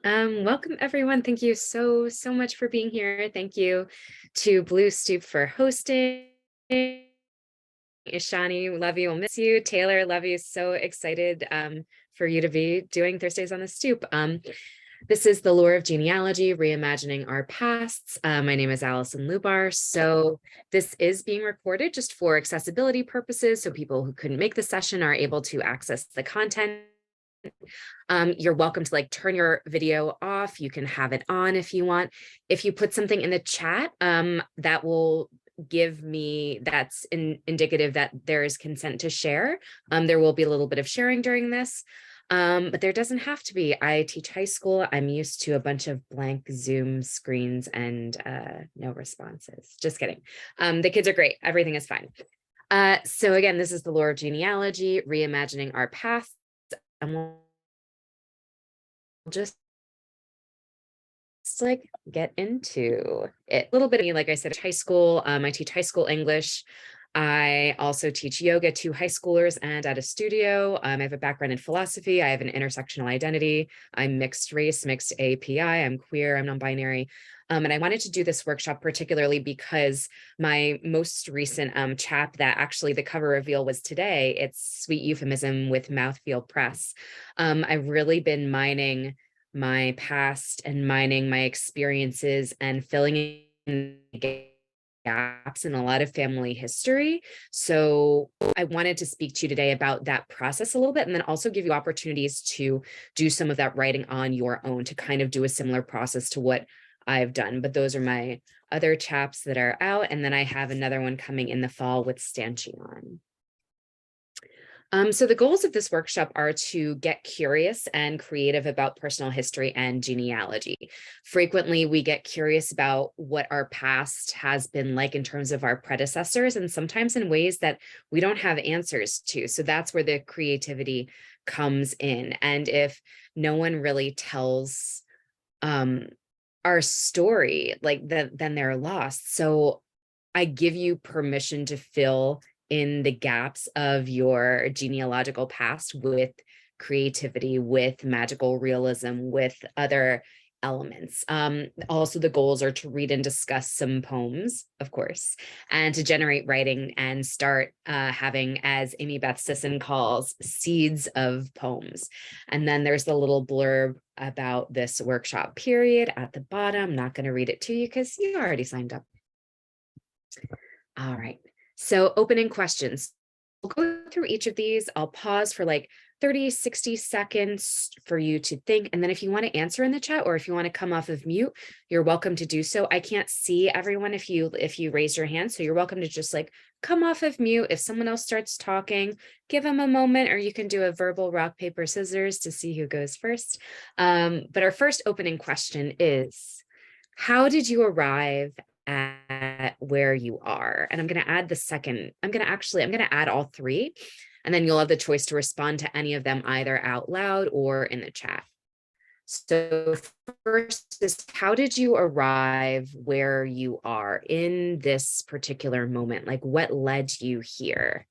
Welcome everyone. Thank you so much for being here. Thank you to Blue Stoop for hosting. Ishani, love you. We'll miss you. Taylor, love you. So excited for you to be doing Thursdays on the Stoop. This is the Lore of Genealogy, Reimagining Our Pasts. My name is Alison Lubar. So this is being recorded just for accessibility purposes. So people who couldn't make the session are able to access the content. You're welcome to turn your video off. You can have it on if you want. If you put something in the chat, that will give me, that's indicative that there is consent to share. There will be a little bit of sharing during this, but there doesn't have to be. I teach high school. I'm used to a bunch of blank Zoom screens and no responses. Just kidding. The kids are great. Everything is fine. So again, this is the Lore of Genealogy, Reimagining Our Paths. And we'll just get into it. A little bit of me, like I said, high school. I teach high school English. I also teach yoga to high schoolers and at a studio. I have a background in philosophy. I have an intersectional identity. I'm mixed race, mixed API. I'm queer. I'm non-binary. And I wanted to do this workshop particularly because my most recent chap that actually the cover reveal was today, it's Sweet Euphemism with Mouthfeel Press. I've really been mining my past and mining my experiences and filling in gaps in a lot of family history. So I wanted to speak to you today about that process a little bit, and then also give you opportunities to do some of that writing on your own to kind of do a similar process to what I've done. But those are my other chaps that are out. And then I have another one coming in the fall with Stanchion. So the goals of this workshop are to get curious and creative about personal history and genealogy. Frequently, we get curious about what our past has been like in terms of our predecessors, and sometimes in ways that we don't have answers to. So that's where the creativity comes in. And if no one really tells our story, then they're lost. So I give you permission to fill in the gaps of your genealogical past with creativity, with magical realism, with other elements. Also, the goals are to read and discuss some poems, of course, and to generate writing and start having, as Amy Beth Sisson calls, seeds of poems. And then there's the little blurb about this workshop period at the bottom. I'm not going to read it to you because you already signed up. All right. So opening questions. We'll go through each of these. I'll pause for 30, 60 seconds for you to think. And then if you want to answer in the chat, or if you want to come off of mute, you're welcome to do so. I can't see everyone if you raise your hand. So you're welcome to just come off of mute. If someone else starts talking, give them a moment, or you can do a verbal rock, paper, scissors to see who goes first. But our first opening question is, how did you arrive at where you are? And I'm going to add the second. I'm going to add all three, and then you'll have the choice to respond to any of them either out loud or in the chat. So first is, how did you arrive where you are in this particular moment? What led you here?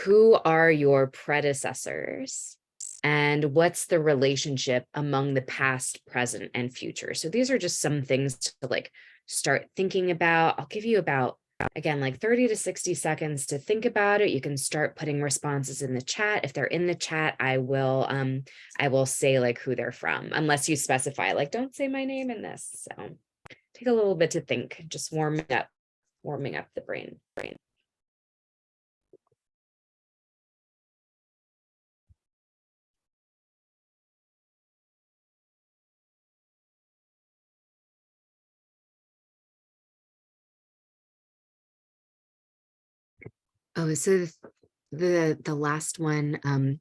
Who are your predecessors? And what's the relationship among the past, present, and future? So these are just some things to start thinking about. I'll give you about, again, 30 to 60 seconds to think about it. You can start putting responses in the chat. If they're in the chat, I will say who they're from, unless you specify, don't say my name in this. So take a little bit to think, just warming up the brain. Oh, so the last one,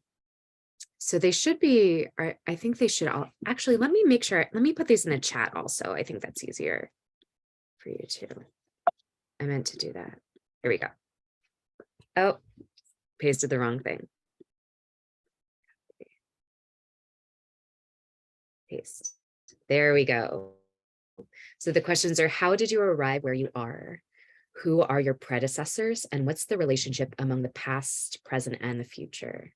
so they should be, or I think they should all, actually, let me make sure, let me put these in the chat also. I think that's easier for you too. I meant to do that. Here we go. Oh, pasted the wrong thing. Paste. There we go. So the questions are, how did you arrive where you are? Who are your predecessors? And what's the relationship among the past, present, and the future?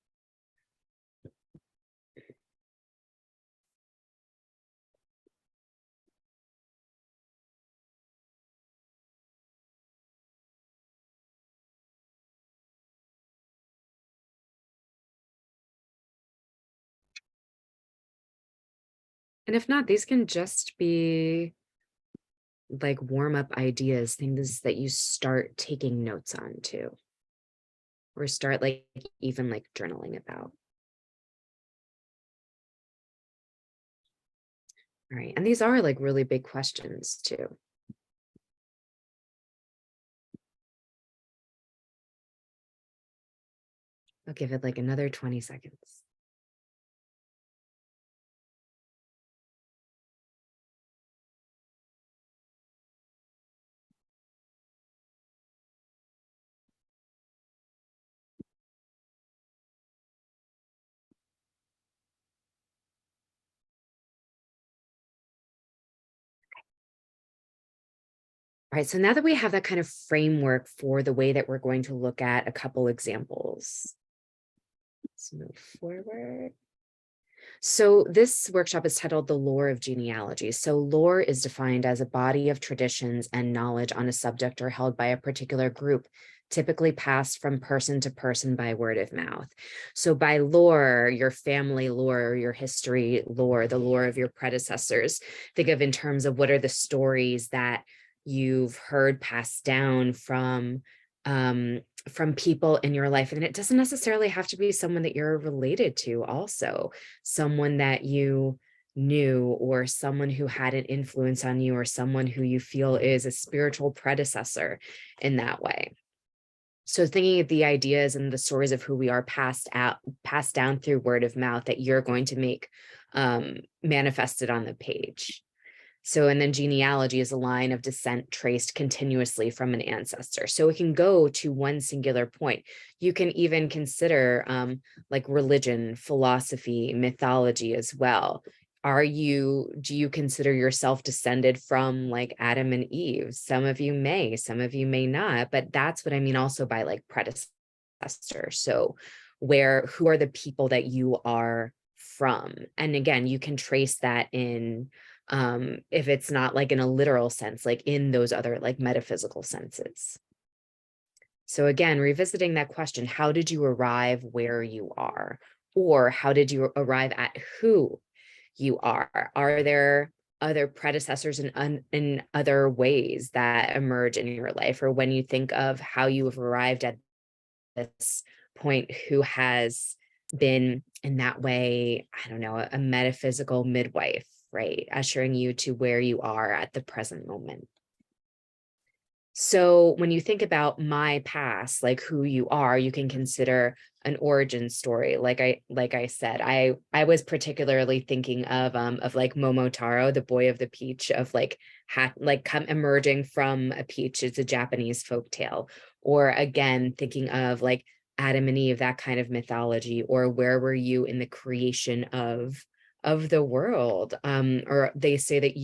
And if not, these can just be like warm up ideas, things that you start taking notes on too, or start like even like journaling about. All right. And these are like really big questions too. I'll give it like another 20 seconds. All right. So now that we have that kind of framework for the way that we're going to look at a couple examples, let's move forward. So this workshop is titled The Lore of Genealogy. So lore is defined as a body of traditions and knowledge on a subject or held by a particular group, typically passed from person to person by word of mouth. So by lore, your family lore, your history lore, the lore of your predecessors, think of in terms of what are the stories that you've heard passed down from people in your life. And it doesn't necessarily have to be someone that you're related to also, someone that you knew, or someone who had an influence on you, or someone who you feel is a spiritual predecessor in that way. So thinking of the ideas and the stories of who we are passed down through word of mouth that you're going to make manifested on the page. So, and then genealogy is a line of descent traced continuously from an ancestor. So it can go to one singular point. You can even consider like religion, philosophy, mythology as well. Do you consider yourself descended from like Adam and Eve? Some of you may, some of you may not, but that's what I mean also by like predecessor. So who are the people that you are from? And again, you can trace that in if it's not like in a literal sense, like in those other like metaphysical senses. So again, revisiting that question, how did you arrive where you are? Or how did you arrive at who you are? Are there other predecessors in other ways that emerge in your life? Or when you think of how you have arrived at this point, who has been in that way, I don't know, a metaphysical midwife, right? Ushering you to where you are at the present moment. So when you think about my past, like who you are, you can consider an origin story. Like I said, I was particularly thinking of like Momotaro, the boy of the peach, of like come emerging from a peach. It's a Japanese folk tale. Or again, thinking of like Adam and Eve, that kind of mythology, or where were you in the creation of the world? Or they say that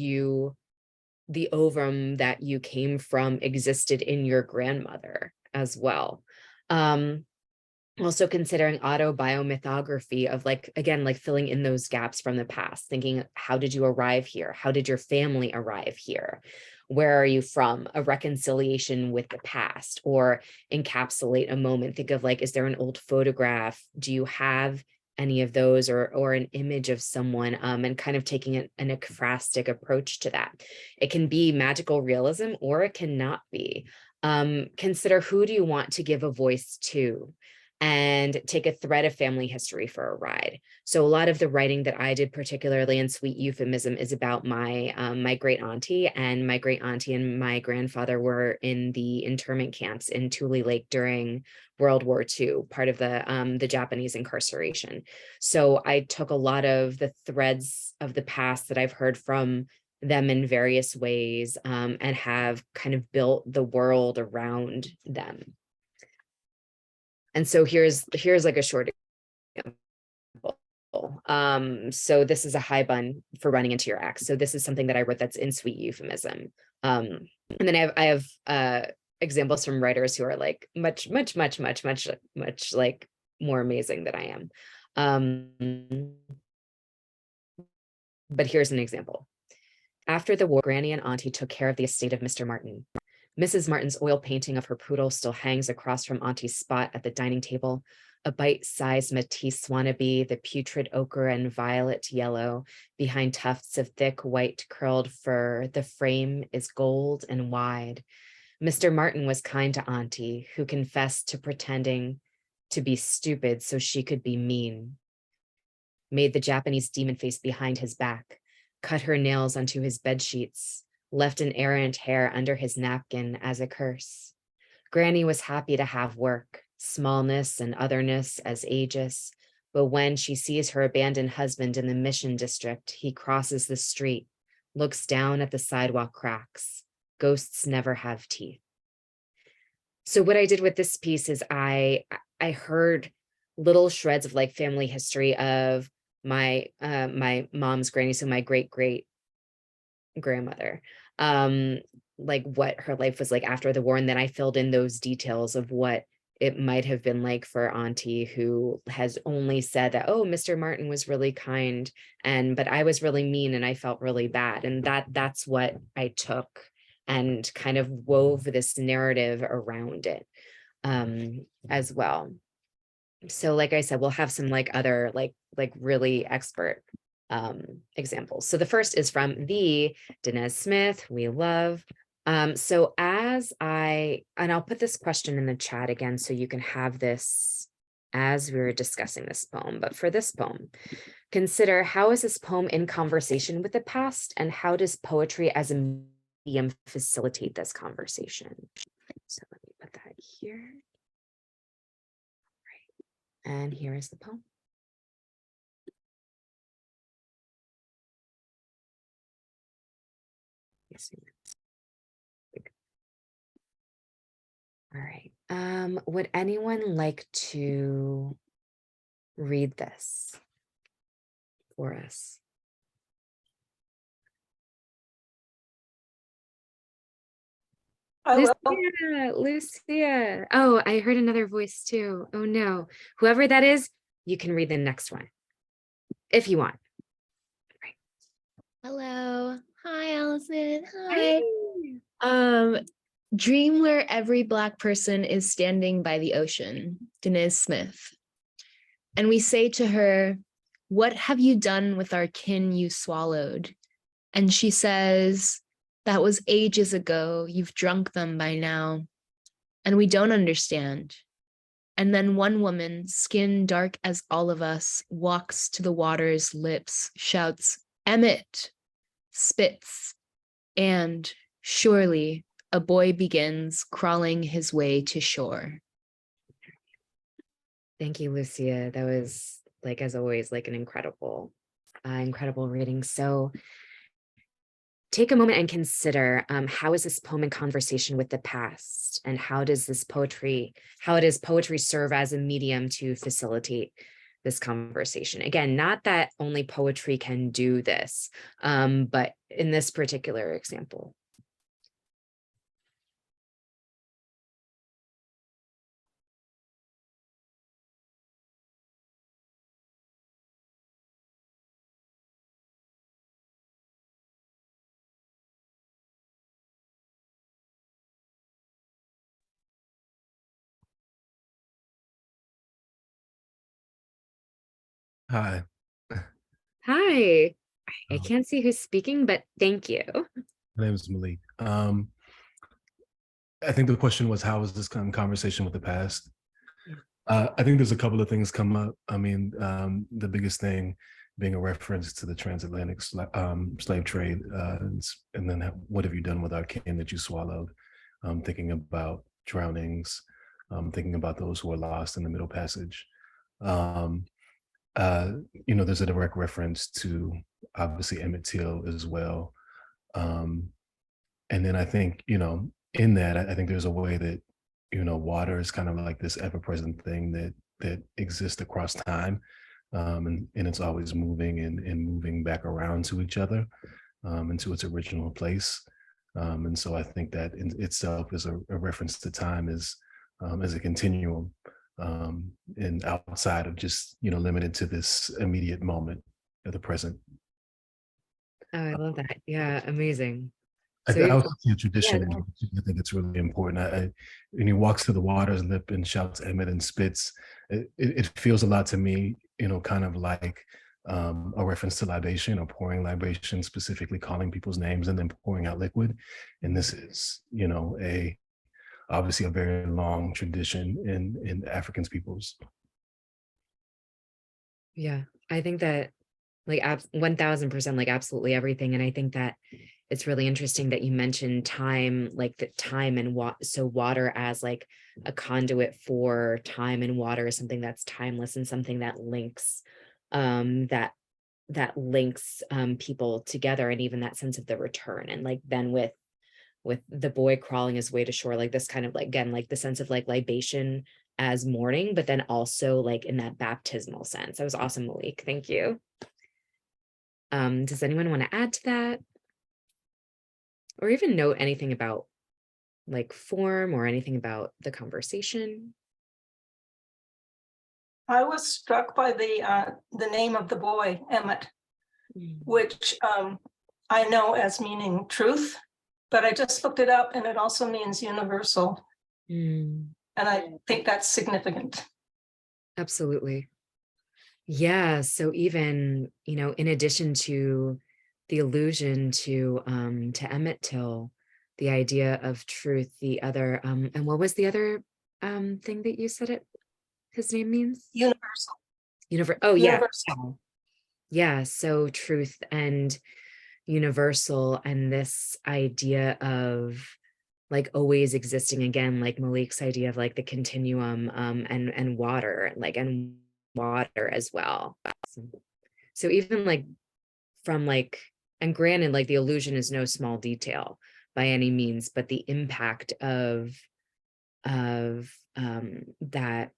the ovum that you came from existed in your grandmother as well. Also considering autobiomythography of like, again, like filling in those gaps from the past, thinking, how did you arrive here? How did your family arrive here? Where are you from? A reconciliation with the past, or encapsulate a moment. Think of like, is there an old photograph? Do you have any of those, or an image of someone, and kind of taking an ekphrastic approach to that. It can be magical realism or it cannot be. Consider, who do you want to give a voice to? And take a thread of family history for a ride. So a lot of the writing that I did, particularly in Sweet Euphemism, is about my great auntie, and my great auntie and my grandfather were in the internment camps in Tule Lake during World War II, part of the Japanese incarceration. So I took a lot of the threads of the past that I've heard from them in various ways, and have kind of built the world around them. And so here's like a short example. So this is a high bun for running into your ex. So this is something that I wrote that's in Sweet Euphemism. And then I have examples from writers who are like much like more amazing than I am. But here's an example. After the war, Granny and Auntie took care of the estate of Mr. Martin. Mrs. Martin's oil painting of her poodle still hangs across from Auntie's spot at the dining table, a bite-sized Matisse wannabe, the putrid ochre and violet yellow, behind tufts of thick, white, curled fur. The frame is gold and wide. Mr. Martin was kind to Auntie, who confessed to pretending to be stupid so she could be mean. Made the Japanese demon face behind his back, cut her nails onto his bed sheets, left an errant hair under his napkin as a curse. Granny was happy to have work, smallness and otherness as aegis, but when she sees her abandoned husband in the Mission District, he crosses the street, looks down at the sidewalk cracks. Ghosts never have teeth. So what I did with this piece is I heard little shreds of like family history of my mom's granny, so my great grandmother, like what her life was like after the war, and then I filled in those details of what it might have been like for Auntie, who has only said that, oh, Mr. Martin was really kind, but I was really mean and I felt really bad, and that's what I took and kind of wove this narrative around it as well. So like I said, we'll have some like other like really expert examples. So the first is from the Denez Smith, we love. So and I'll put this question in the chat again so you can have this as we were discussing this poem. But for this poem, consider, how is this poem in conversation with the past, and how does poetry as a medium facilitate this conversation? So let me put that here. And here is the poem. Yes. All right. Would anyone like to read this for us? I will. Lucia. Oh, I heard another voice too. Oh no. Whoever that is, you can read the next one if you want. Right. Hello. Hi, Alison. Hi. Dream where every Black person is standing by the ocean, Denez Smith. And we say to her, what have you done with our kin you swallowed? And she says, that was ages ago. You've drunk them by now. And we don't understand. And then one woman, skin dark as all of us, walks to the water's lips, shouts, Emmett, spits, and surely a boy begins crawling his way to shore. Thank you, Lucia. That was, like, as always, like an incredible reading. So take a moment and consider, how is this poem in conversation with the past, and how does poetry serve as a medium to facilitate this conversation? Again, not that only poetry can do this, but in this particular example. Hi. Hi. I can't see who's speaking, but thank you. My name is Malik. I think the question was, how is this kind of conversation with the past? I think there's a couple of things come up. I mean, the biggest thing being a reference to the transatlantic slave trade, and then what have you done with our kin that you swallowed? Thinking about drownings, thinking about those who are lost in the Middle Passage. There's a direct reference to obviously Emmett Till as well. And then I think, in that, I think there's a way that, water is kind of like this ever-present thing that exists across time. And it's always moving and moving back around to each other, into its original place. And so I think that in itself is a reference to time as a continuum, and outside of just, limited to this immediate moment of the present. Oh, I love that. Yeah, amazing. So I even, would see a yeah, tradition. no. I think it's really important. When he walks to the waters and shouts Emmett and spits, it feels a lot to me, kind of like a reference to libation or pouring libation, specifically calling people's names and then pouring out liquid. And this is, a obviously a very long tradition in African peoples. Yeah, I think that like 1000%, like absolutely everything. And I think that it's really interesting that you mentioned time, like the time and so water as like a conduit for time, and water is something that's timeless and something that links that links people together, and even that sense of the return. And like then with the boy crawling his way to shore, like this kind of like, again, like the sense of like libation as mourning, but then also like in that baptismal sense. That was awesome, Malik. Thank you. Does anyone want to add to that? Or even note anything about like form or anything about the conversation? I was struck by the name of the boy, Emmett, which I know as meaning truth, but I just looked it up and it also means universal. Mm, And I think that's significant. absolutely. Yeah. So even, in addition to the allusion to Emmett Till, the idea of truth, the other and what was the other thing that you said his name means? Universal. Oh yeah. Universal. Yeah. So truth and universal, and this idea of like always existing, again, like Malik's idea of like the continuum and water, like, and water as well. So even like from like, and granted, like the illusion is no small detail by any means, but the impact of that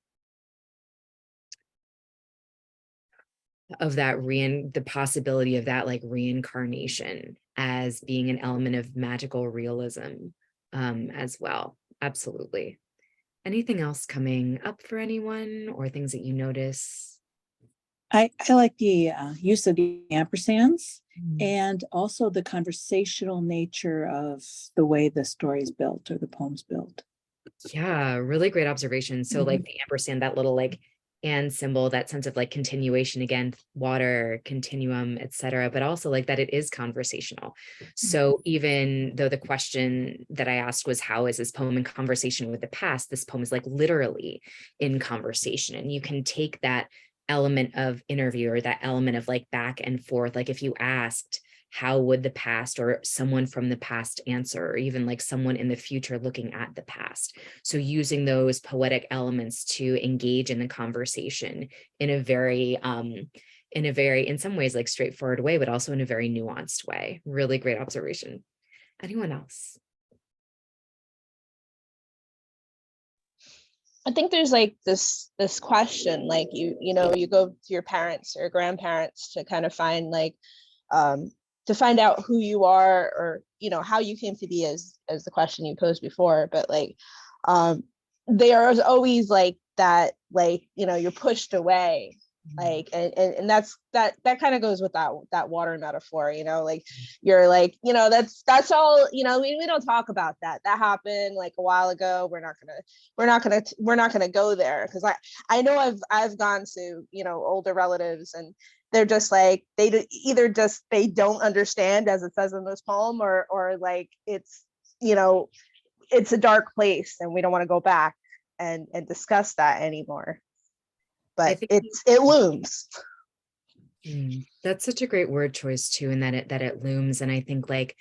the possibility of that like reincarnation as being an element of magical realism as well. Absolutely. Anything else coming up for anyone, or things that you notice? I like the use of the ampersands Mm. and also the conversational nature of the way the story is built or the poem's built. Yeah, really great observation. So like the ampersand, that little like and symbol, that sense of like continuation, again, water, continuum, etc., but also like that it is conversational. So even though the question that I asked was, how is this poem in conversation with the past, this poem is like literally in conversation. And you can take that element of interview or that element of like back and forth. Like if you asked, how would the past or someone from the past answer, or even like someone in the future looking at the past? So using those poetic elements to engage in the conversation in a very, in some ways like straightforward way, but also in a very nuanced way. Really great observation. Anyone else? I think there's like this question, like you go to your parents or grandparents to kind of find like to find out who you are, or how you came to be, as the question you posed before. But like they are always like that, like you're pushed away, like and that's that kind of goes with that water metaphor, like you're like that's all, we don't talk about that happened like a while ago. We're not gonna go there, because I know I've gone to older relatives, and they're just like they don't understand, as it says in this poem, or like it's it's a dark place and we don't want to go back and discuss that anymore. But it looms. That's such a great word choice too, and that it looms. And I think like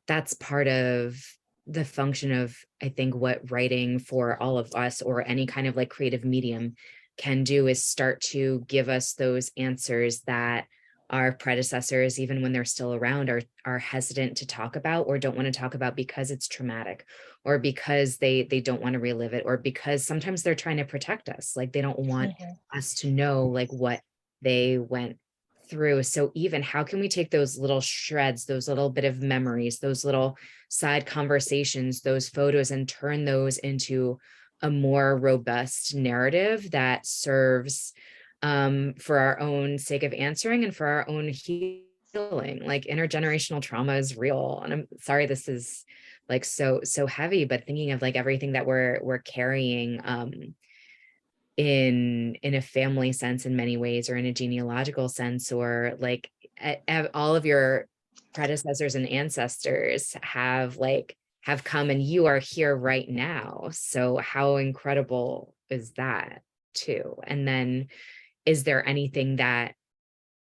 that's part of the function of, I think, what writing for all of us or any kind of like creative medium can do, is start to give us those answers that our predecessors, even when they're still around, are hesitant to talk about or don't want to talk about because it's traumatic, or because they don't want to relive it, or because sometimes they're trying to protect us. Like they don't want us to know like what they went through. So even how can we take those little shreds, those little bit of memories, those little side conversations, those photos, and turn those into a more robust narrative that serves for our own sake of answering and for our own healing healing. Like intergenerational trauma is real. And I'm sorry this is like so heavy, but thinking of like everything that we're carrying in a family sense in many ways, or in a genealogical sense, or like all of your predecessors and ancestors have come, and you are here right now. So how incredible is that too? And then is there anything that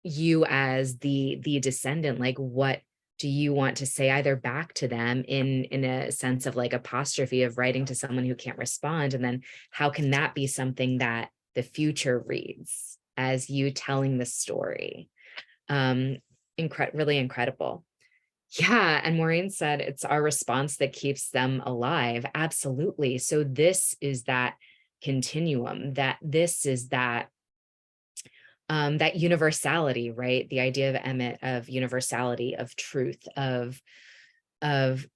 you as the descendant, like what do you want to say either back to them in a sense of like apostrophe of writing to someone who can't respond? And then how can that be something that the future reads as you telling the story? Really incredible. Yeah. And Maureen said it's our response that keeps them alive. Absolutely. So this is that continuum, that this is that that universality, right? The idea of Emmett, of universality, of truth, of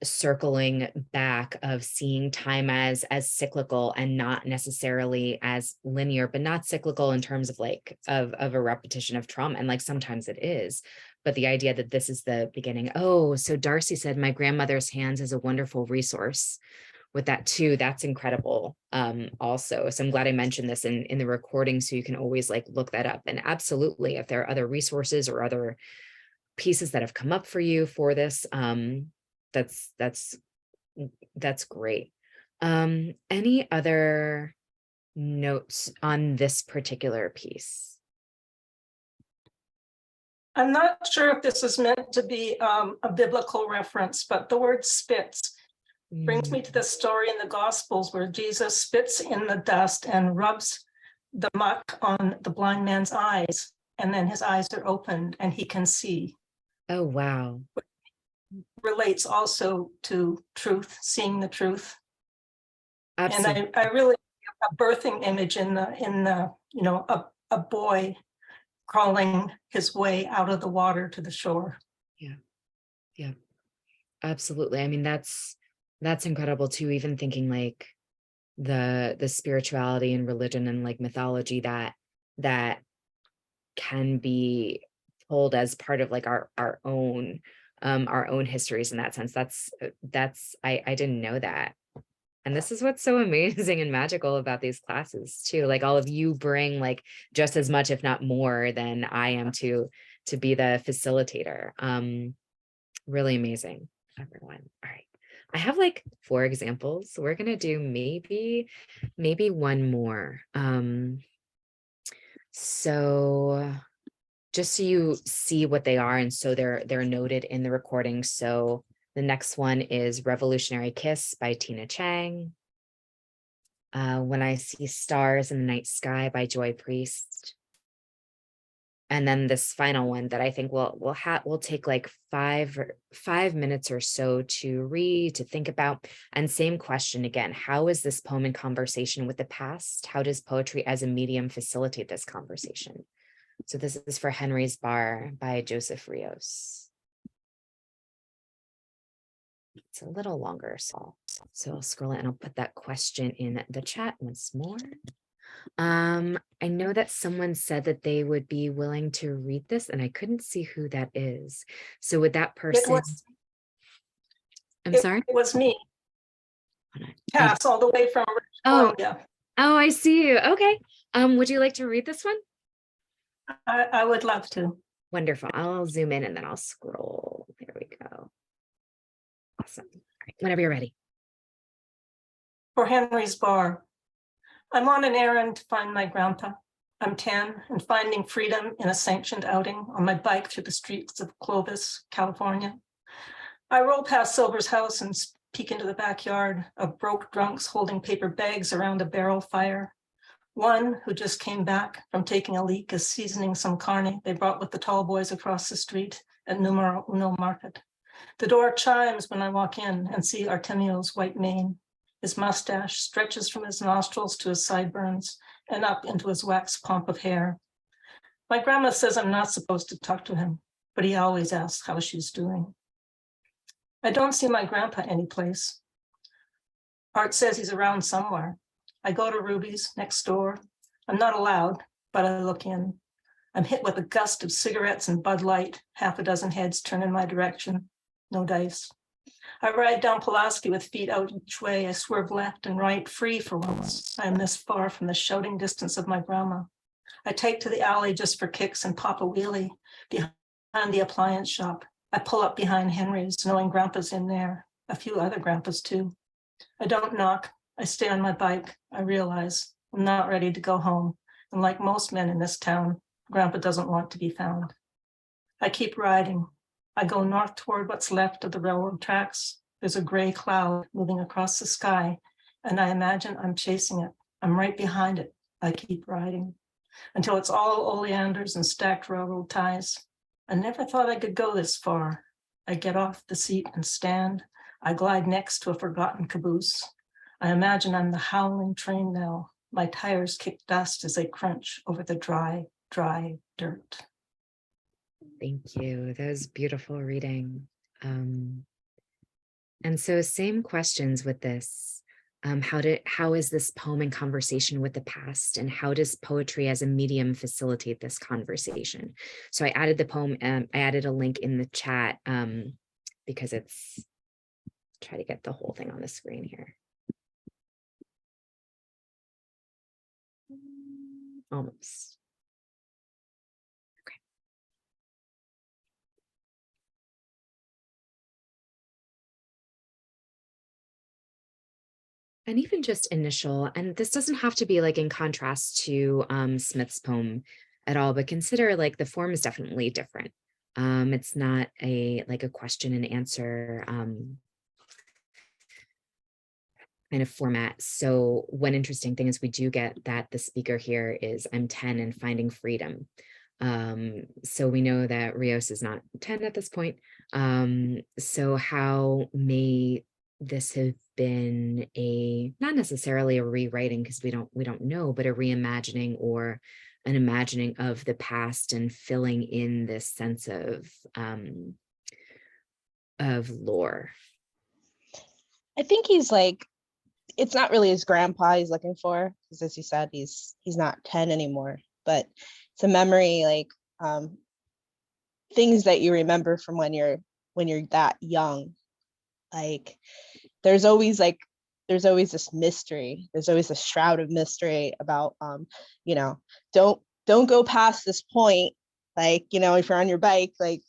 circling back, of seeing time as cyclical and not necessarily as linear, but not cyclical in terms of like of a repetition of trauma. And like sometimes it is, but the idea that this is the beginning. Oh, so Darcy said, my grandmother's hands is a wonderful resource. With that too, that's incredible also. So I'm glad I mentioned this in the recording, so you can always like look that up. And absolutely, if there are other resources or other pieces that have come up for you for this, that's great. Any other notes on this particular piece? I'm not sure if this is meant to be a biblical reference, but the word spits brings me to the story in the Gospels where Jesus spits in the dust and rubs the muck on the blind man's eyes, and then his eyes are opened and he can see. Oh, wow. Relates also to truth, seeing the truth. Absolutely. And I really have a birthing image in the you know, a boy crawling his way out of the water to the shore. Yeah, absolutely. I mean, that's incredible too, even thinking like the spirituality and religion and like mythology that can be told as part of like our own histories in that sense. I didn't know that. And this is what's so amazing and magical about these classes too. Like all of you bring like just as much, if not more, than I am to be the facilitator. Really amazing, everyone. All right. I have like 4 examples. So we're gonna do maybe one more. So just so you see what they are, and so they're noted in the recording. So the next one is Revolutionary Kiss by Tina Chang. When I See Stars in the Night Sky by Joy Priest. And then this final one that I think we'll take like 5 minutes or so to read, to think about. And same question again, how is this poem in conversation with the past? How does poetry as a medium facilitate this conversation? So this is for Henry's Bar by Joseph Rios. It's a little longer, so I'll scroll it and I'll put that question in the chat once more. I know that someone said that they would be willing to read this, and I couldn't see who that is. So would that person? I'm sorry? It was me. Cass, all the way from Columbia. Oh, I see you. Okay. Would you like to read this one? I would love to. Wonderful. I'll zoom in and then I'll scroll. There we go. Awesome. All right. Whenever you're ready. For Henry's Bar. I'm on an errand to find my grandpa. I'm 10 and finding freedom in a sanctioned outing on my bike through the streets of Clovis, California. I roll past Silver's house and peek into the backyard of broke drunks holding paper bags around a barrel fire. One who just came back from taking a leak is seasoning some carne they brought with the tall boys across the street at Numero Uno Market. The door chimes when I walk in and see Artemio's white mane. His mustache stretches from his nostrils to his sideburns and up into his waxed pomp of hair. My grandma says I'm not supposed to talk to him, but he always asks how she's doing. I don't see my grandpa anyplace. Art says he's around somewhere. I go to Ruby's next door. I'm not allowed, but I look in. I'm hit with a gust of cigarettes and Bud Light. Half a dozen heads turn in my direction. No dice. I ride down Pulaski with feet out each way. I swerve left and right, free for once. I am this far from the shouting distance of my grandma. I take to the alley just for kicks and pop a wheelie behind the appliance shop. I pull up behind Henry's, knowing Grandpa's in there. A few other grandpas too. I don't knock. I stay on my bike. I realize I'm not ready to go home. And like most men in this town, Grandpa doesn't want to be found. I keep riding. I go north toward what's left of the railroad tracks. There's a gray cloud moving across the sky, and I imagine I'm chasing it. I'm right behind it. I keep riding until it's all oleanders and stacked railroad ties. I never thought I could go this far. I get off the seat and stand. I glide next to a forgotten caboose. I imagine I'm the howling train now. My tires kick dust as they crunch over the dry, dry dirt. Thank you. That was beautiful reading. And so same questions with this. How is this poem in conversation with the past, and how does poetry as a medium facilitate this conversation? So I added the poem, I added a link in the chat because it's, try to get the whole thing on the screen here. Almost. Okay. And even just initial, and this doesn't have to be like in contrast to Smith's poem at all, but consider like the form is definitely different. It's not like a question and answer kind of format. So one interesting thing is we do get that the speaker here is I'm 10 and finding freedom. So we know that Rios is not 10 at this point. So how may this have been not necessarily a rewriting, because we don't know, but a reimagining or an imagining of the past and filling in this sense of lore? I think he's like, it's not really his grandpa he's looking for, because as you said, he's not 10 anymore, but it's a memory, like things that you remember from when you're that young. Like there's always this mystery, there's always a shroud of mystery about don't go past this point, like if you're on your bike, like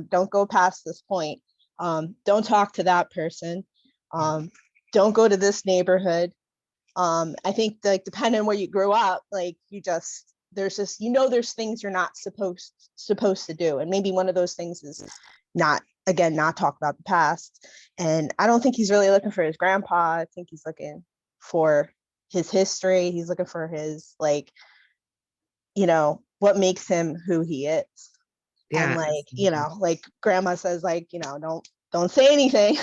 don't go past this point, don't talk to that person, don't go to this neighborhood. I think like depending on where you grew up, like there's things you're not supposed to do, and maybe one of those things is not talk about the past. And I don't think he's really looking for his grandpa. I think he's looking for his history. He's looking for his what makes him who he is. Yeah. And like grandma says, like don't say anything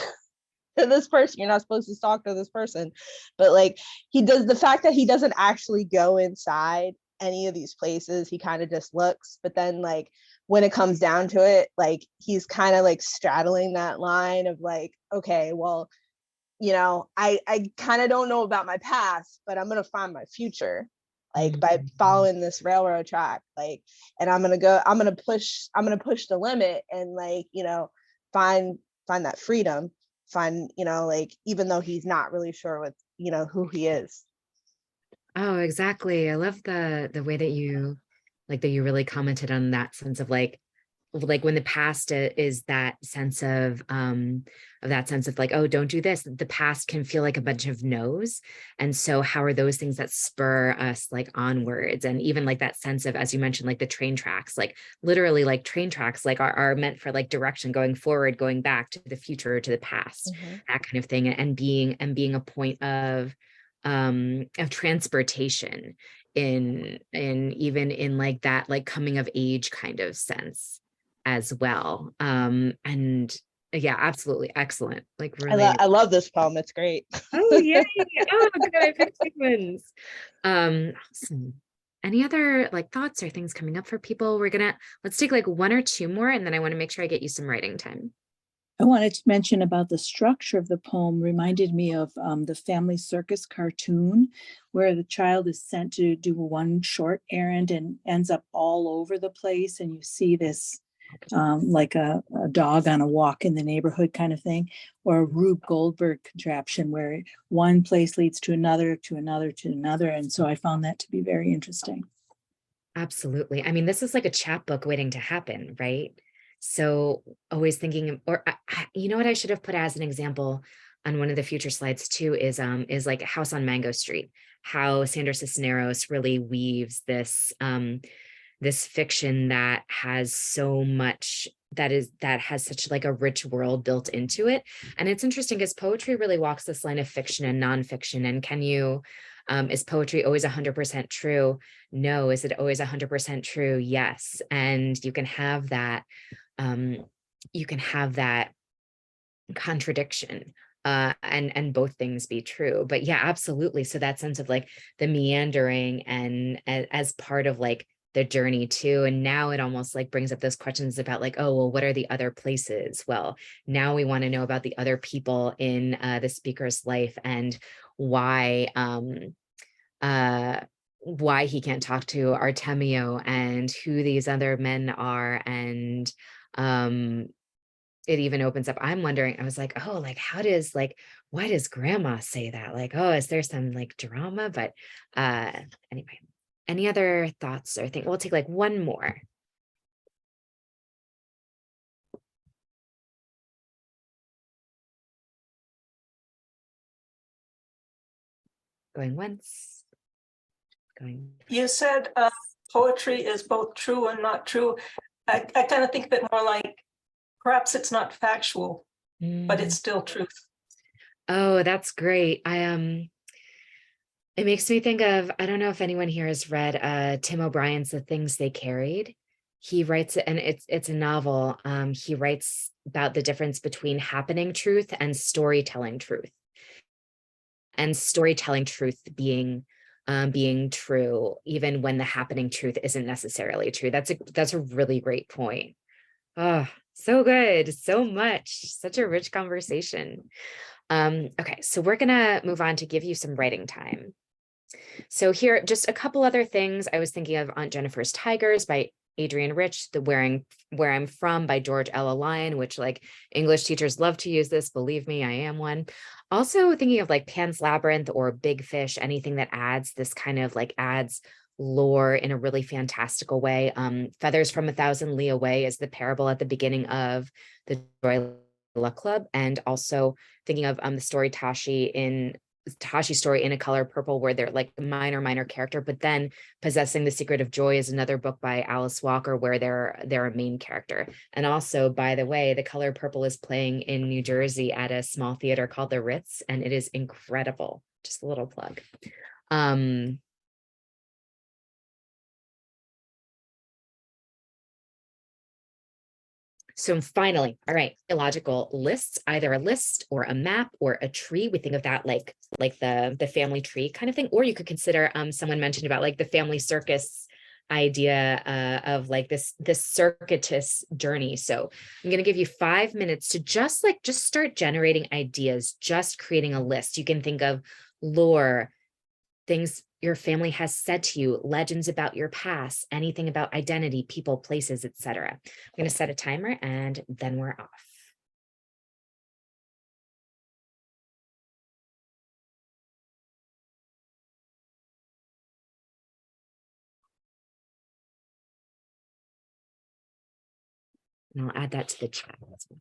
to this person, you're not supposed to talk to this person. But like the fact that he doesn't actually go inside any of these places, he kind of just looks. But then like when it comes down to it, like he's kind of like straddling that line of like, okay, well, I kind of don't know about my past, but I'm gonna find my future, like by following this railroad track, like, and I'm gonna push the limit and like find that freedom, find like, even though he's not really sure what who he is. Oh, exactly. I love the way that you really commented on that sense of like when the past is that sense of like, oh, don't do this. The past can feel like a bunch of no's. And so how are those things that spur us like onwards? And even like that sense of, as you mentioned, like the train tracks, like literally like train tracks, like are meant for like direction, going forward, going back to the future, to the past, that kind of thing. And being a point of transportation in even in like that, like coming of age kind of sense as well. And yeah, absolutely excellent. Like really, I love this poem. It's great. Oh yay! Oh good, I picked good ones. Awesome. Any other like thoughts or things coming up for people? Let's take like one or two more, and then I want to make sure I get you some writing time. I wanted to mention about the structure of the poem reminded me of the Family Circus cartoon, where the child is sent to do one short errand and ends up all over the place. And you see this like a dog on a walk in the neighborhood kind of thing, or a Rube Goldberg contraption where one place leads to another, to another, to another. And so I found that to be very interesting. Absolutely. I mean, this is like a chapbook waiting to happen, right? So always thinking, or you know what I should have put as an example on one of the future slides too is like House on Mango Street, how Sandra Cisneros really weaves this fiction that has so much that has such like a rich world built into it. And it's interesting because poetry really walks this line of fiction and nonfiction. And can you is poetry always 100% true? No. Is it always 100% true? Yes. And you can have that contradiction and both things be true. But yeah, absolutely. So that sense of like the meandering and as part of like the journey too. And now it almost like brings up those questions about like, oh, well, what are the other places? Well, now we want to know about the other people in the speaker's life and why he can't talk to Artemio and who these other men are. And it even opens up, I'm wondering, I was like, oh, like why does grandma say that? Like, oh, is there some like drama? But anyway, any other thoughts or think we'll take like one more. Going once, going. You said poetry is both true and not true. I kind of think of it more like perhaps it's not factual, but it's still truth. Oh, that's great. It makes me think of, I don't know if anyone here has read Tim O'Brien's The Things They Carried. He writes it, and it's a novel. He writes about the difference between happening truth and storytelling truth. And storytelling truth being true, even when the happening truth isn't necessarily true. That's a really great point. Oh, so good, so much, such a rich conversation. Okay, so we're gonna move on to give you some writing time. So here, just a couple other things. I was thinking of Aunt Jennifer's Tigers by Adrienne Rich, the Where I'm From by George Ella Lyon, which like English teachers love to use this. Believe me, I am one. Also thinking of like Pan's Labyrinth or Big Fish, anything that adds this kind of like adds lore in a really fantastical way. Feathers from a Thousand Li Away is the parable at the beginning of the Joy Luck Club, and also thinking of the story Tashi's story In a Color Purple, where they're like a minor character, but then Possessing the Secret of Joy is another book by Alice Walker where they're a main character. And also, by the way, The Color Purple is playing in New Jersey at a small theater called the Ritz, and it is incredible. Just a little plug. So finally, all right, illogical lists, either a list or a map or a tree. We think of that like the family tree kind of thing, or you could consider someone mentioned about like the family circus idea of like this circuitous journey. So I'm going to give you 5 minutes to just start generating ideas, just creating a list. You can think of lore, things your family has said to you, legends about your past, anything about identity, people, places, etc. I'm going to set a timer and then we're off. And I'll add that to the chat as well.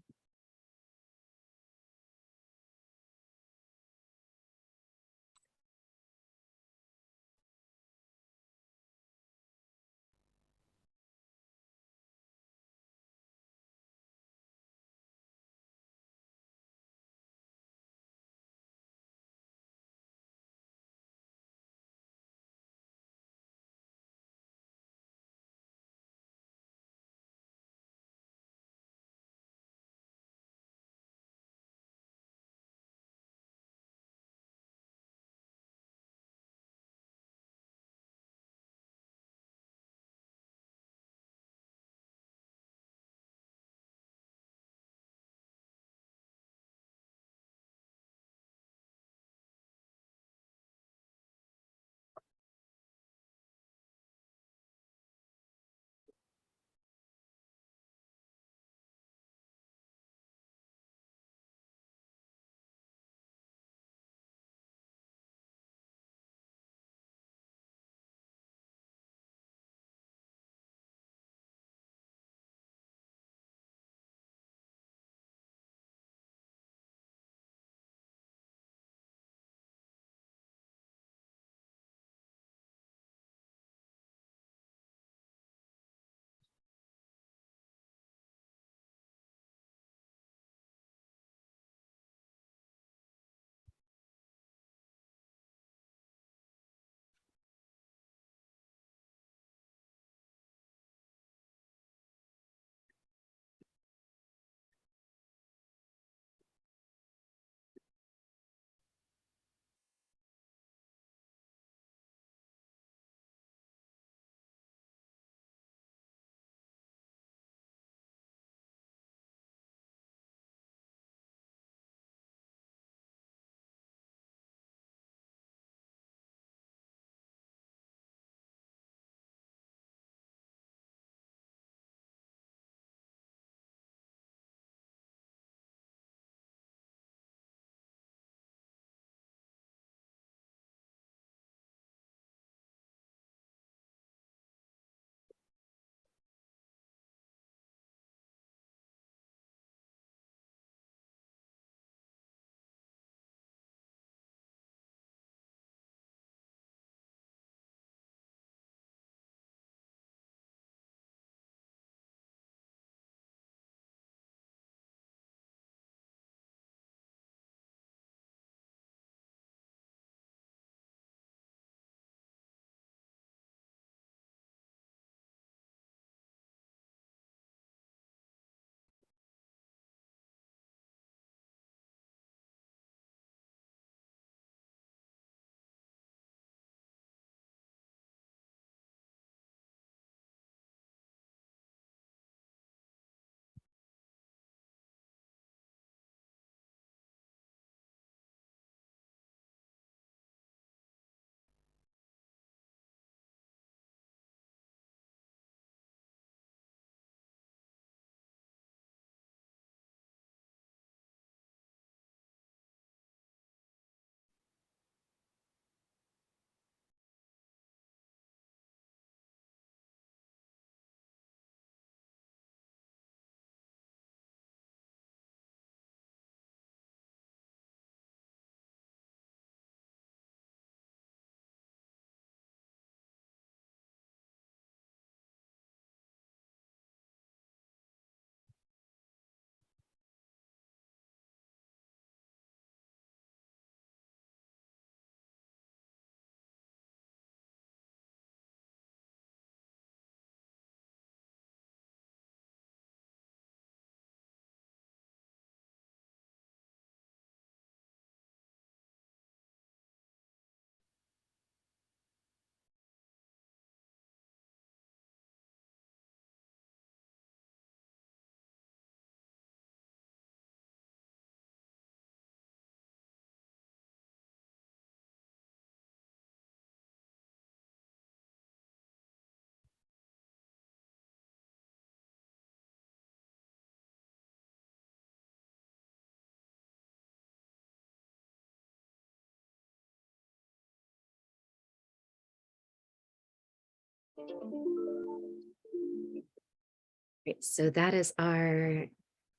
Great. So that is our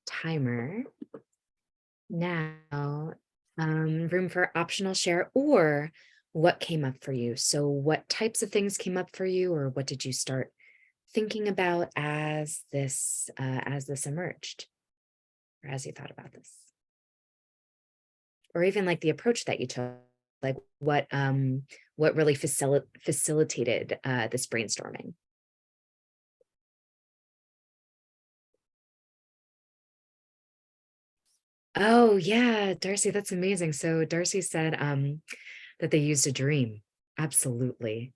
timer. Now, room for optional share or what came up for you. So what types of things came up for you, or what did you start thinking about as this emerged, or as you thought about this? Or even like the approach that you took, like what really facilitated this brainstorming? Oh yeah, Darcy, that's amazing. So Darcy said that they used a dream. Absolutely.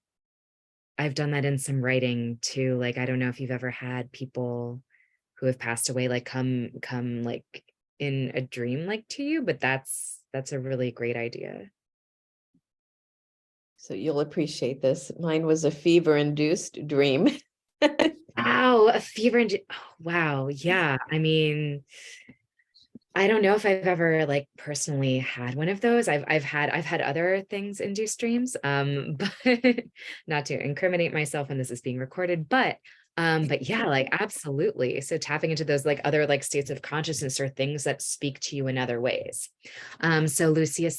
I've done that in some writing too. Like, I don't know if you've ever had people who have passed away like come like in a dream like to you, but that's a really great idea. So you'll appreciate this. Mine was a fever-induced dream. Wow, a fever and oh, wow. Yeah. I mean, I don't know if I've ever like personally had one of those. I've had other things induce dreams, but not to incriminate myself when this is being recorded, but yeah, like absolutely. So tapping into those like other like states of consciousness or things that speak to you in other ways. So Lucia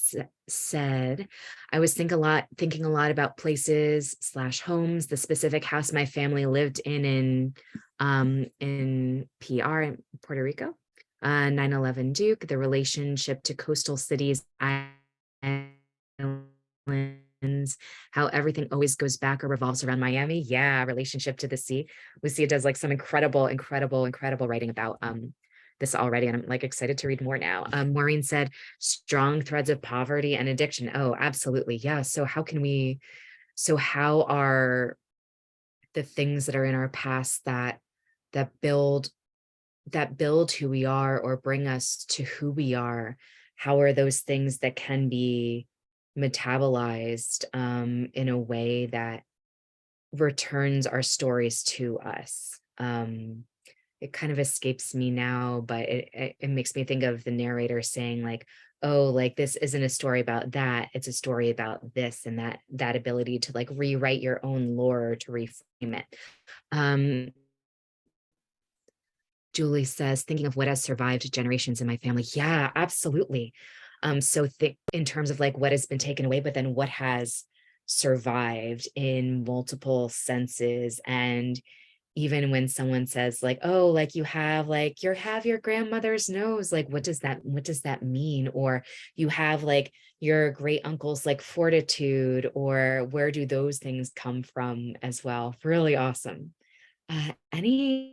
said, I was thinking a lot about places / homes, the specific house my family lived in PR in Puerto Rico. 9/11 Duke, the relationship to coastal cities, islands, how everything always goes back or revolves around Miami. Yeah, relationship to the sea. Lucia does like some incredible writing about this already, and I'm like excited to read more now. Maureen said, strong threads of poverty and addiction. Oh, absolutely. Yeah. How are the things that are in our past that build who we are or bring us to who we are, how are those things that can be metabolized in a way that returns our stories to us? It kind of escapes me now, but it makes me think of the narrator saying like, oh, like this isn't a story about that, it's a story about this, and that ability to like rewrite your own lore, to reframe it. Julie says, thinking of what has survived generations in my family. Yeah, absolutely. So think in terms of like what has been taken away, but then what has survived in multiple senses. And even when someone says like, oh, like you have your grandmother's nose, like what does that mean? Or you have like your great uncle's like fortitude, or where do those things come from as well? Really awesome. Any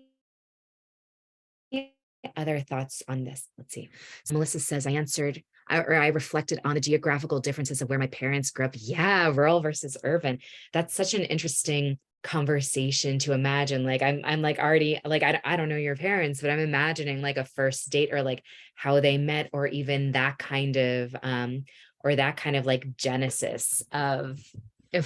other thoughts on this? Let's see. So Melissa says, I reflected on the geographical differences of where my parents grew up. Yeah, rural versus urban. That's such an interesting conversation to imagine. Like I'm like already like I don't know your parents, but I'm imagining like a first date, or like how they met, or even that kind of like genesis of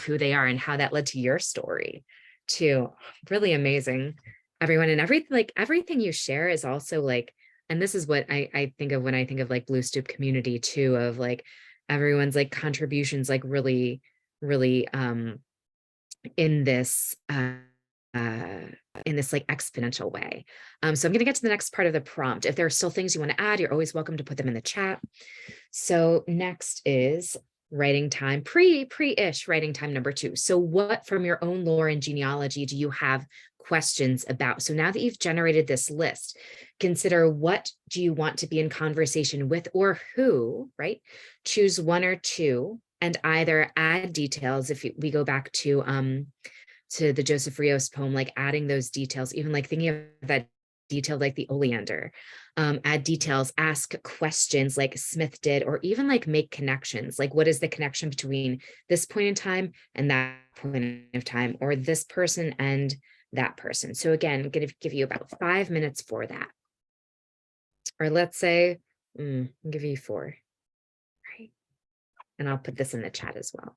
who they are and how that led to your story too. Really amazing, everyone. And everything you share is also like, and this is what I think of when I think of like Blue Stoop community too, of like everyone's like contributions, like really in this like exponential way. So I'm going to get to the next part of the prompt. If there are still things you want to add, you're always welcome to put them in the chat. So next is writing time, pre-ish writing time number 2. So what from your own lore and genealogy do you have questions about? So now that you've generated this list, consider what do you want to be in conversation with, or who, right? Choose one or two and either add details. If we go back to the Joseph Rios poem, like adding those details, even like thinking of that detail, like the oleander, add details, ask questions like Smith did, or even like make connections. Like, what is the connection between this point in time and that point of time, or this person and that person? So again, I'm going to give you about 5 minutes for that. Or let's say, I'll give you 4, right? And I'll put this in the chat as well.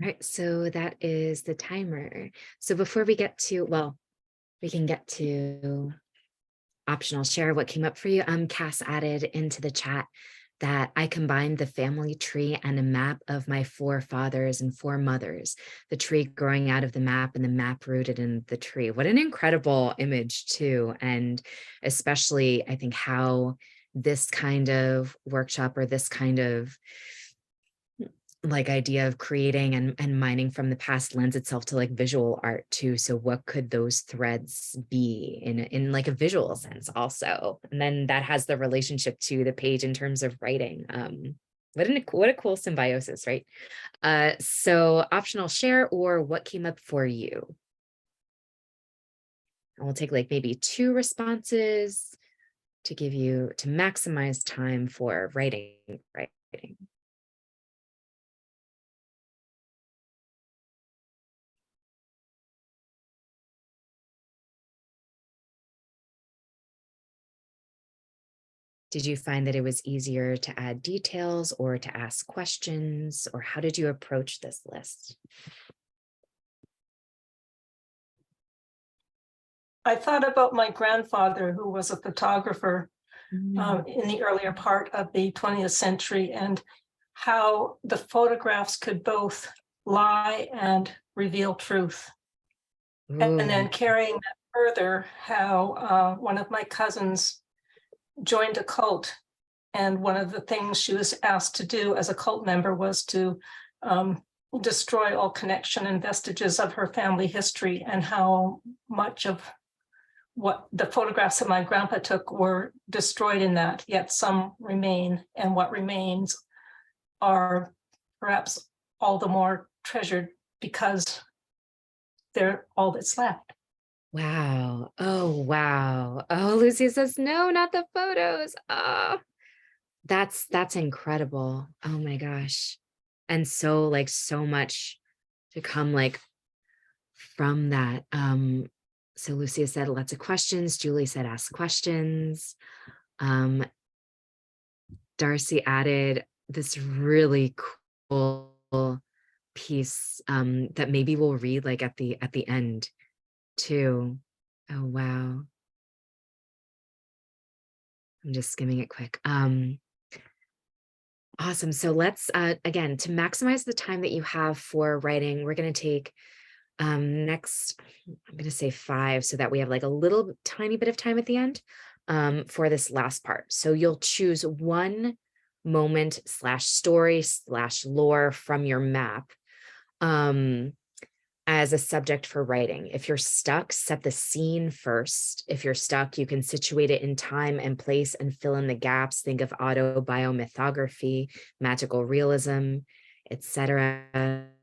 Right, so that is the timer. So before we get to, well, we can get to optional share what came up for you. Cass added into the chat that I combined the family tree and a map of my four fathers and four mothers, the tree growing out of the map and the map rooted in the tree. What an incredible image too. And especially I think how this kind of workshop or this kind of like idea of creating and mining from the past lends itself to like visual art too. So what could those threads be in like a visual sense also? And then that has the relationship to the page in terms of writing. What a cool symbiosis, right? So optional share or what came up for you? And we'll take like maybe 2 responses to give you to maximize time for writing. Did you find that it was easier to add details or to ask questions, or how did you approach this list? I thought about my grandfather, who was a photographer in the earlier part of the 20th century, and how the photographs could both lie and reveal truth. And then carrying that further, how one of my cousins joined a cult. And one of the things she was asked to do as a cult member was to destroy all connection and vestiges of her family history, and how much of what the photographs that my grandpa took were destroyed in that, yet some remain, and what remains are perhaps all the more treasured because they're all that's left. Wow. Oh, wow. Oh, Lucy says, no, not the photos. Oh, that's incredible. Oh my gosh. And so like so much to come like from that. So Lucia said lots of questions. Julie said ask questions. Darcy added this really cool piece that maybe we'll read like at the end too. Oh wow. I'm just skimming it quick. Awesome. So let's again to maximize the time that you have for writing, we're going to take next, I'm going to say 5 so that we have like a little tiny bit of time at the end for this last part. So you'll choose one moment / story / lore from your map as a subject for writing. If you're stuck, set the scene first. If you're stuck, you can situate it in time and place and fill in the gaps. Think of autobiomythography, magical realism, etc.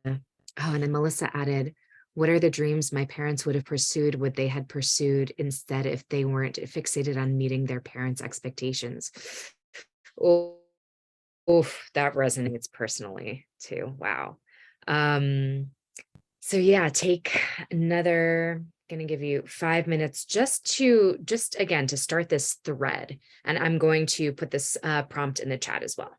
Oh, and then Melissa added, what are the dreams my parents would have pursued, would they had pursued instead if they weren't fixated on meeting their parents' expectations? Oh, oof, that resonates personally too. Wow. So yeah, take another, gonna give you 5 minutes just again, to start this thread. And I'm going to put this prompt in the chat as well.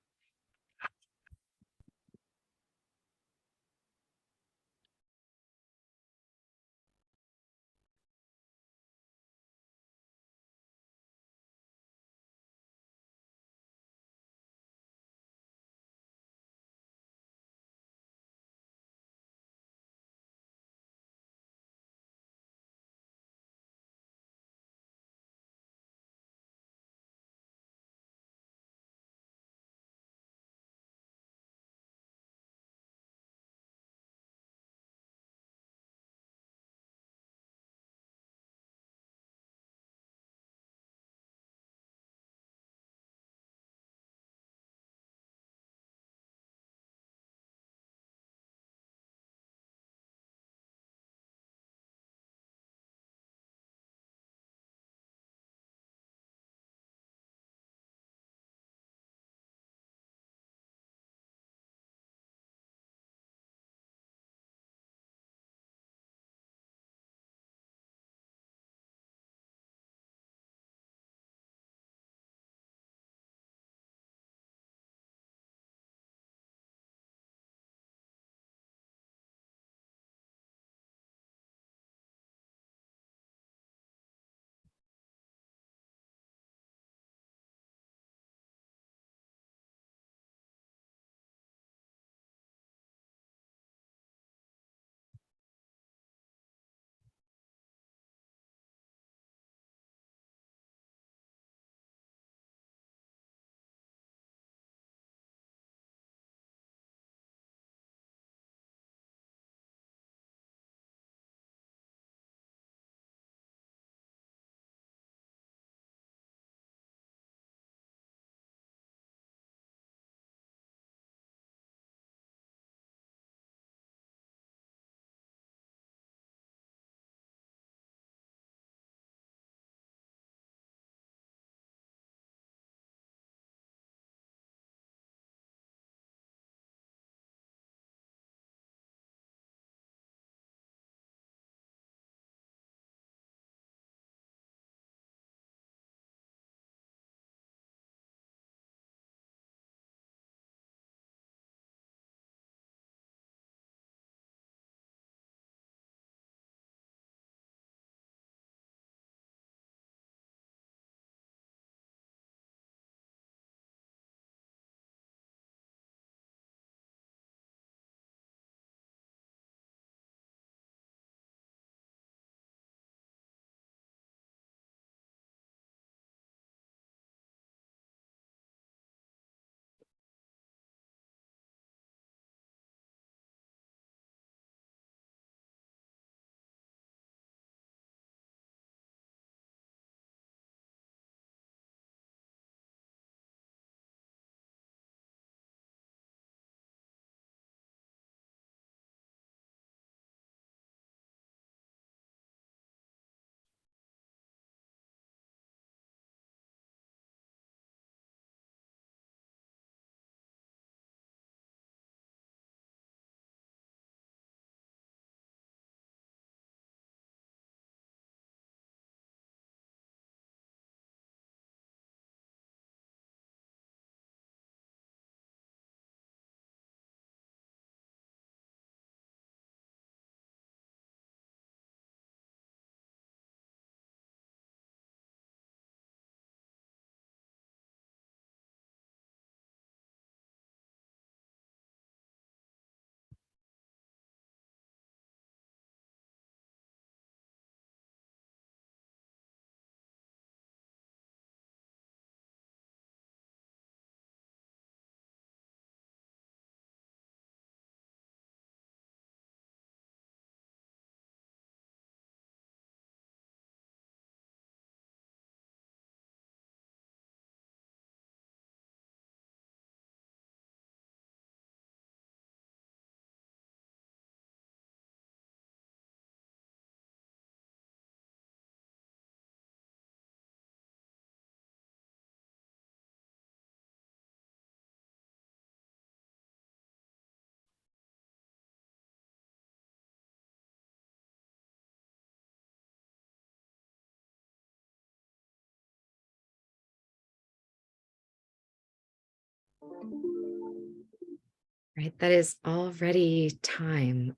Right, that is already time.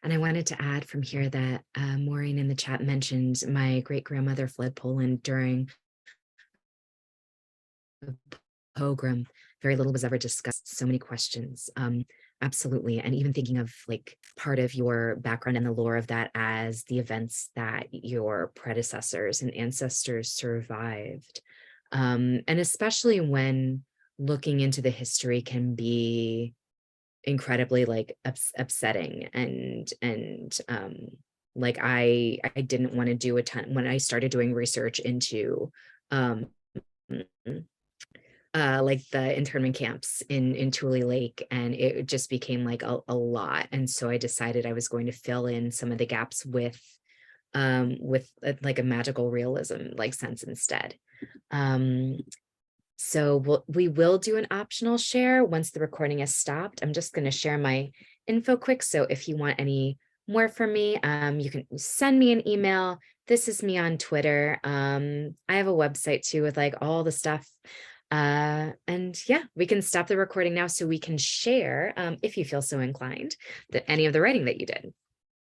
And I wanted to add from here that Maureen in the chat mentioned my great grandmother fled Poland during the pogrom. Very little was ever discussed. So many questions. Absolutely. And even thinking of like part of your background and the lore of that as the events that your predecessors and ancestors survived. And especially when looking into the history can be incredibly like upsetting and like I didn't want to do a ton when I started doing research into like the internment camps in Tule Lake, and it just became like a lot. And so I decided I was going to fill in some of the gaps with like a magical realism like sense instead. So we will do an optional share once the recording is stopped. I'm just going to share my info quick. So if you want any more from me, you can send me an email. This is me on Twitter. I have a website too with like all the stuff. And yeah, we can stop the recording now so we can share, if you feel so inclined, that any of the writing that you did.